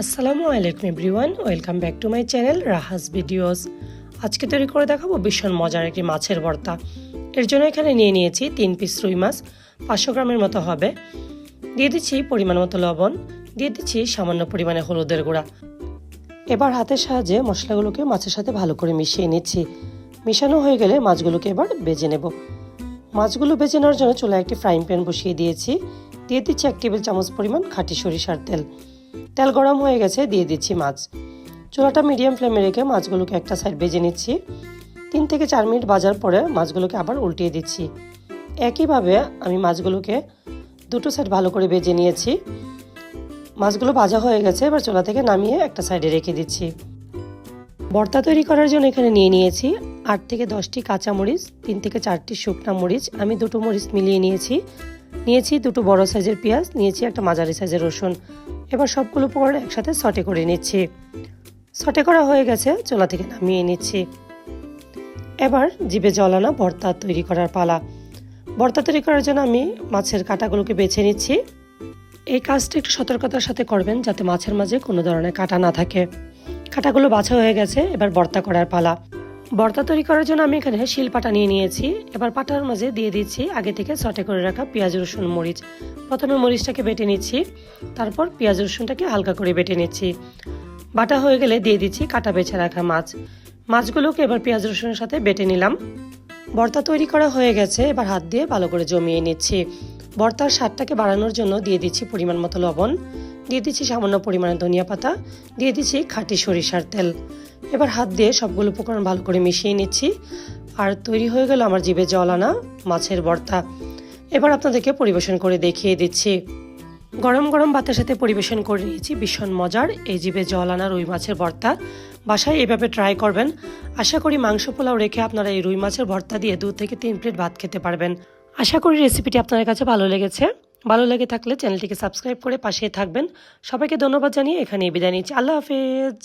আসসালামু আলাইকুম everyone, welcome back to my channel Rahas videos. আজকে তৈরি করে দেখাবো ভীষণ মজার একটি মাছের ভর্তা। এর জন্য এখানে নিয়ে নিয়েছি 3 পিস রুই মাছ, 500 গ্রামের মতো হবে। দিয়ে দিচ্ছি পরিমাণ মতো লবণ, দিয়ে দিচ্ছি সামান্য পরিমাণে হলুদের গুঁড়া। এবার হাতের সাহায্যে মশলাগুলোকে মাছের সাথে ভালো করে মিশিয়ে নিচ্ছি। মিশানো হয়ে গেলে মাছগুলোকে এবার ভেজে নেব। মাছগুলো ভেজে নেওয়ার জন্য চুলায় একটি ফ্রাইং প্যান বসিয়ে দিয়েছি। দিয়ে দিচ্ছি 1 টেবিল চামচ পরিমাণ খাঁটি সরিষার তেল। তেল গরম হয়ে গেছে, দিয়ে দিচ্ছি মাছ। চুলাটা মিডিয়াম ফ্লেমে রেখে মাছগুলোকে একটা সাইড ভেজে নিচ্ছি। 3 থেকে 4 মিনিট ভাজার পরে মাছগুলোকে আবার উল্টিয়ে দিচ্ছি। একইভাবে আমি মাছগুলোকে দুটো সাইড ভালো করে ভেজে নিয়েছি। মাছগুলো ভাজা হয়ে গেছে, এবার চুলা থেকে নামিয়ে একটা সাইডে রেখে দিচ্ছি। ভর্তা তৈরি করার জন্য এখানে নিয়ে নিয়েছি 8 থেকে 10টি কাঁচামরিচ, 3 থেকে 4টি শুকনা মরিচ, আমি দুটো মরিচ মিলিয়ে নিয়েছি দুটো বড় সাইজের পেঁয়াজ, নিয়েছি একটা মাঝারি সাইজের রসুন। এবার সবগুলো উপকরণ একসাথে সটে করে নিচ্ছি। সটে করা হয়ে গেছে, চুলা থেকে নামিয়ে নিচ্ছি। এবার জিভে জল আনা ভর্তা তৈরি করার পালা। ভর্তা তৈরি করার জন্য আমি মাছের কাঁটাগুলোকে বেছে নিচ্ছি। এই কাজটা একটু সতর্কতার সাথে করবেন যাতে মাছের মাঝে কোনো ধরনের কাঁটা না থাকে। কাঁটাগুলো বাছা হয়ে গেছে, এবার ভর্তা করার পালা। ভর্তা তৈরি করার জন্য আমি এখানে শিলপাটা নিয়ে নিয়েছি। এবার পাটার মাঝে দিয়ে দিচ্ছি আগে থেকে সটে করে রাখা পেঁয়াজ, রসুন, মরিচ। প্রথমে মরিচটাকে বেটে নিচ্ছি, তারপর পেঁয়াজ রসুনটাকে হালকা করে বেটে নিচ্ছি। বাটা হয়ে গেলে দিয়ে দিচ্ছি কাটা বেছে রাখা মাছগুলোকে এবার পেঁয়াজ রসুনের সাথে বেটে নিলাম। ভর্তা তৈরি করা হয়ে গেছে, এবার হাত দিয়ে ভালো করে জমিয়ে নিচ্ছি। ভর্তার স্বাদটাকে বাড়ানোর জন্য দিয়ে দিচ্ছি পরিমাণ মতো লবণ, দিয়ে দিচ্ছি সামান্য পরিমাণে ধনিয়া পাতা, দিয়ে দিচ্ছি খাঁটি সরিষার তেল। এবার হাত দিয়ে সবগুলো উপকরণ ভালো করে মিশিয়ে নিচ্ছি। আর তৈরি হয়ে গেল আমার জিভে জল আনা মাছের ভর্তা। এবার আপনাদেরকে পরিবেশন করে দেখিয়ে দিচ্ছি। গরম গরম ভাতের সাথে পরিবেশন করে নিয়েছি ভীষণ মজার এই জিভে জল আনা রুই মাছের ভর্তা। বাসায় এইভাবে ট্রাই করবেন। আশা করি মাংস পোলাও রেখে আপনারা এই রুই মাছের ভর্তা দিয়ে 2 থেকে 3 প্লেট ভাত খেতে পারবেন। আশা করি রেসিপিটি আপনাদের কাছে ভালো লেগেছে। ভালো লেগে থাকলে চ্যানেলটিকে সাবস্ক্রাইব করে পাশে থাকবেন। সবাইকে ধন্যবাদ জানিয়ে এখানেই বিদায় নিচ্ছি। আল্লাহ হাফেজ।